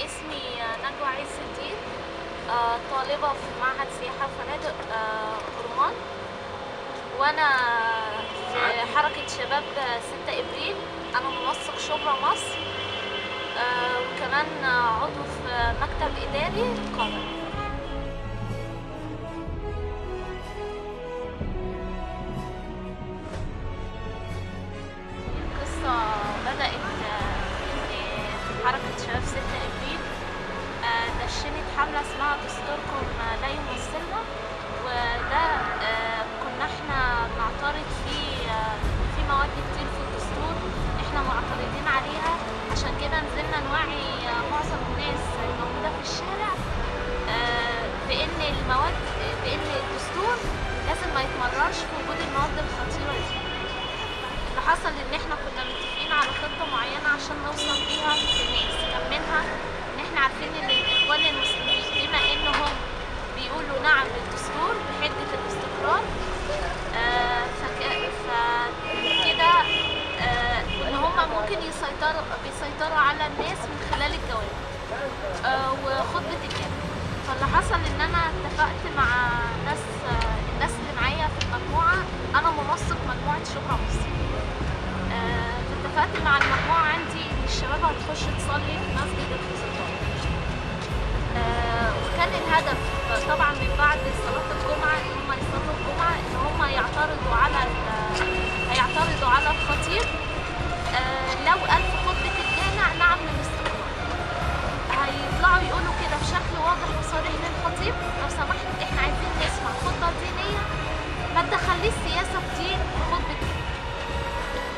اسمي نجوى عز الدين، طالبة في معهد سياحة وفنادق أورمان، وأنا في حركة شباب 6 إبريل. أنا منسق شبرا مصر، وكمان عضو في مكتب إداري القاهرة. القصة بدأت إن حركة شباب 6 إبريل دشنت حملة اسمها دستوركم لا يمثلنا، وده كنا احنا بنعترض فيه في مواد كتير في الدستور احنا معترضين عليها. عشان كده نزلنا نوعي معظم الناس الموجودة في الشارع بأن الدستور لازم ما يتمررش في وجود المواد الخطيرة دي. اللي حصل ان احنا كنا متفقين على خطة معينة عشان نوصل بيها للناس، كان منها ان احنا عارفين ان الاخوان المسلمين بما انهم بيقولوا نعم للدستور بحجة الاستقرار، فكده ان هم ممكن بيسيطروا على الناس من خلال الجواب وخطبة الجامع. فاللي حصل ان انا اتفقت مع الناس اللي معايا في المجموعة. انا منسق مجموعة شبرا مصر، فاتفقت مع المجموعة عندي ان الشباب هتخش تصلي في مسجد الخزندار، وكان الهدف طبعا من بعد صلاة الجمعة ان هم يصلوا الجمعة ان هم هيعترضوا على الخطيب لو قال في خطبة الجامع نعم للاستقرار. هيطلعوا يقولوا كده بشكل واضح وصريح للخطيب: لو سمحت احنا عايزين نسمع خطبة دينية، ما تدخليش سياسة بدين في خطبة دين.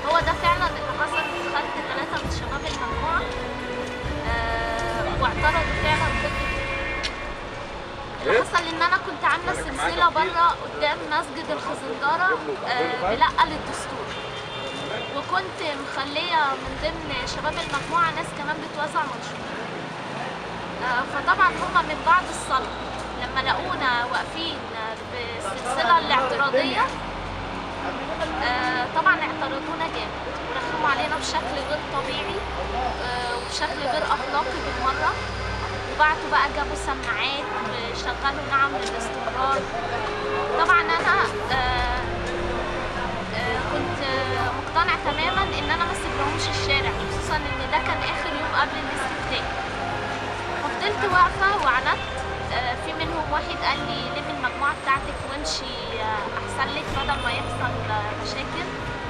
هو ده فعلا اللي حصل. دخلت 3 من شباب المجموعة واعترضوا فعلا خطبة دين. اللي حصل ان انا كنت عاملة سلسلة بره قدام مسجد الخزندارة بلقة للدستور، وكنت مخلية من ضمن شباب المجموعة ناس كمان بتوزع منشورات. فطبعا هما من بعد الصلاة لما لقونا واقفين بالسلسلة الاعتراضية طبعا اعترضونا جامد ورخموا علينا بشكل غير طبيعي وبشكل غير أخلاقي بالمرة. وبعتوا بقى جابوا سماعات وشغلوا نعم للاستقرار. طبعا أنا كنت مقتنع تماما ان انا ما اسيبلهمش الشارع، خصوصا ان ده كان اخر يوم قبل الاستفتاء. ففضلت واقفه وعندت. في منهم واحد قال لي لمي المجموعه بتاعتك وامشي احسن لك بدل ما يحصل مشاكل.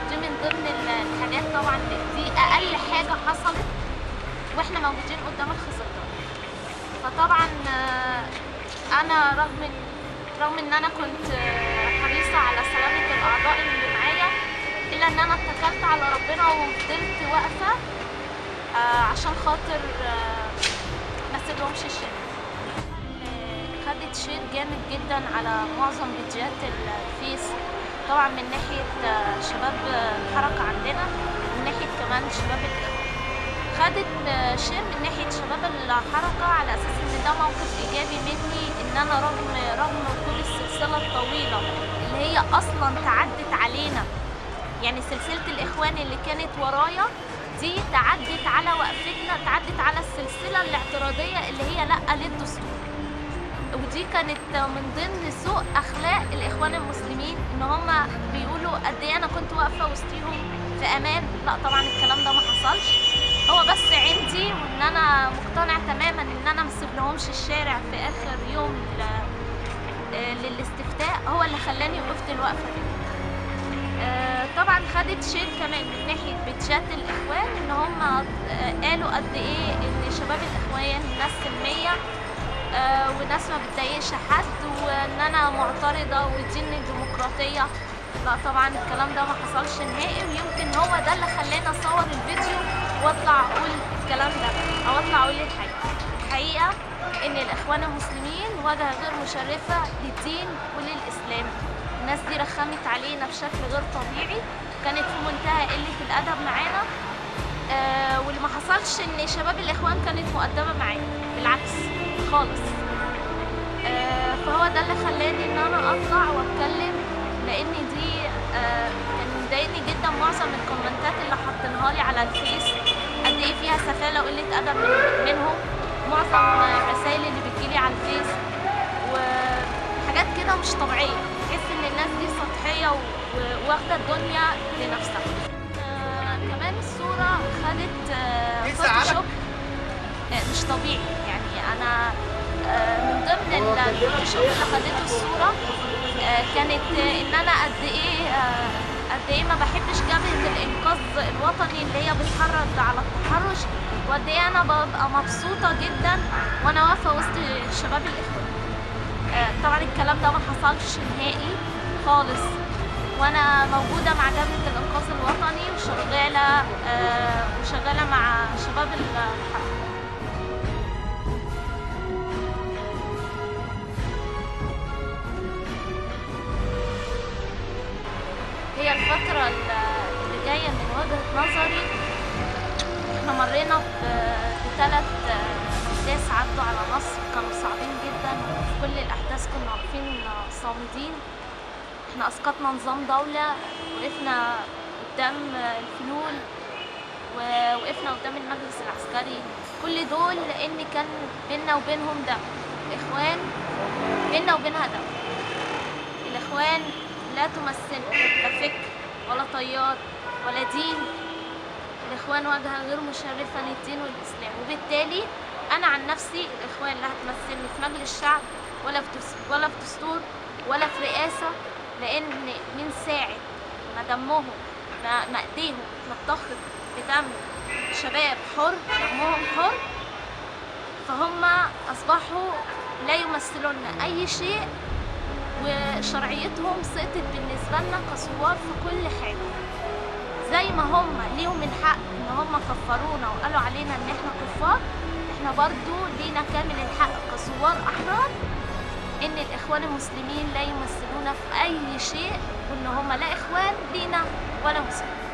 دي من ضمن الحاجات، طبعا دي اقل حاجه حصلت واحنا موجودين قدام الخزندار. فطبعا انا رغم ان انا كنت حريصة على سلامة الاعضاء اللي معايا، الا ان انا اتكلت على ربنا وفضلت واقفة عشان خاطر ما اسيبلهمش الشارع. خدت شير جامد جدا على معظم فيديوهات الفيس، طبعا من ناحية شباب الحركة عندنا ومن ناحية كمان شباب الإخوان. خدت شير من ناحية شباب الحركة على أساس إن ده موقف إيجابي مني، إن أنا رغم كل السلسلة الطويلة اللي هي أصلا تعدت علينا، يعني سلسلة الإخوان اللي كانت ورايا دي تعدت على وقفتنا، تعدت على السلسلة الاعتراضية اللي هي لأ للدستور. ودي كانت من ضمن سوء أخلاق الإخوان المسلمين، إن هما بيقولوا قد إيه أنا كنت واقفة وسطيهم في أمان. لأ طبعا الكلام ده ما حصلش. هو بس عندي وإن أنا مقتنع تماما إن أنا مسيبلهمش الشارع في آخر يوم للاستفتاء هو اللي خلاني وقفت الوقفة دي. طبعا خدت شير كمان من ناحية بيتشات الإخوان، إن هم قالوا قد إيه إن شباب الإخوان ناس سلمية وناس ما بتضايقش حد، وإن أنا معترضة ودي الديمقراطية. لا طبعا الكلام ده ما حصلش نهائي، ويمكن هو ده اللي خلاني أصور الفيديو واطلع أقول الكلام ده أو اطلع أقول الحقيقة إن الإخوان المسلمين واجهة غير مشرفة للدين وللإسلام. الناس دي رخمت علينا بشكل غير طبيعي، كانت في منتهى قلة الأدب معانا. واللي ما حصلش إن شباب الإخوان كانت مؤدبة معانا، بالعكس خالص. فهو ده اللي خلاني إن أنا أطلع وأتكلم، لأن دي كان مضايقني جدا معظم الكومنتات اللي حاطينها لي على الفيس، قد إيه فيها سفالة وقلة أدب منهم. معظم الرسايل اللي بتجيلي على الفيس وحاجات كده مش طبيعية، تحس إن الناس دي سطحية واخدة الدنيا لنفسها. كمان الصورة خدت فوتوشوب مش طبيعي، يعني أنا من ضمن الفوتوشوب اللي خدته الصورة كانت إن أنا قد إيه ما بحبش جبهة الإنقاذ الوطني اللي هي بتحرض على التحرش، وقد إيه أنا ببقى مبسوطة جدا وأنا واقفة وسط شباب الإخوان. طبعا الكلام ده ما حصلش نهائي خالص، وأنا موجودة مع جبهة الإنقاذ الوطني وشغالة مع شباب الحرب. هي الفترة اللي جاية من وجهة نظري، احنا مرينا بثلاث أحداث عدوا على مصر كانوا صعبين جدا، وفي كل الأحداث كنا واقفين صامدين. احنا أسقطنا نظام دولة، وقفنا قدام الفلول، ووقفنا قدام المجلس العسكري، كل دول لأن كان بينا وبينهم دم. الإخوان بينا وبينها دم. الإخوان لا تمثل لا فكر ولا طيار ولا دين. الإخوان واجهة غير مشرفة للدين والإسلام، وبالتالي أنا عن نفسي الإخوان لا هتمثلني في مجلس الشعب ولا في دستور ولا في رئاسة، لأن من ساعة ما دمهم ما إيديهم اتلطخت بدم شباب حر، دمهم حر، فهم أصبحوا لا يمثلون أي شيء، وشرعيتهم سقطت بالنسبة لنا كثوار في كل حاجة. زي ما هم ليهم الحق ان هم كفرونا وقالوا علينا ان احنا كفار، احنا برضو لينا كامل الحق كثوار احرار ان الاخوان المسلمين لا يمثلونا في اي شيء، وان هم لا اخوان لينا ولا مسلمين.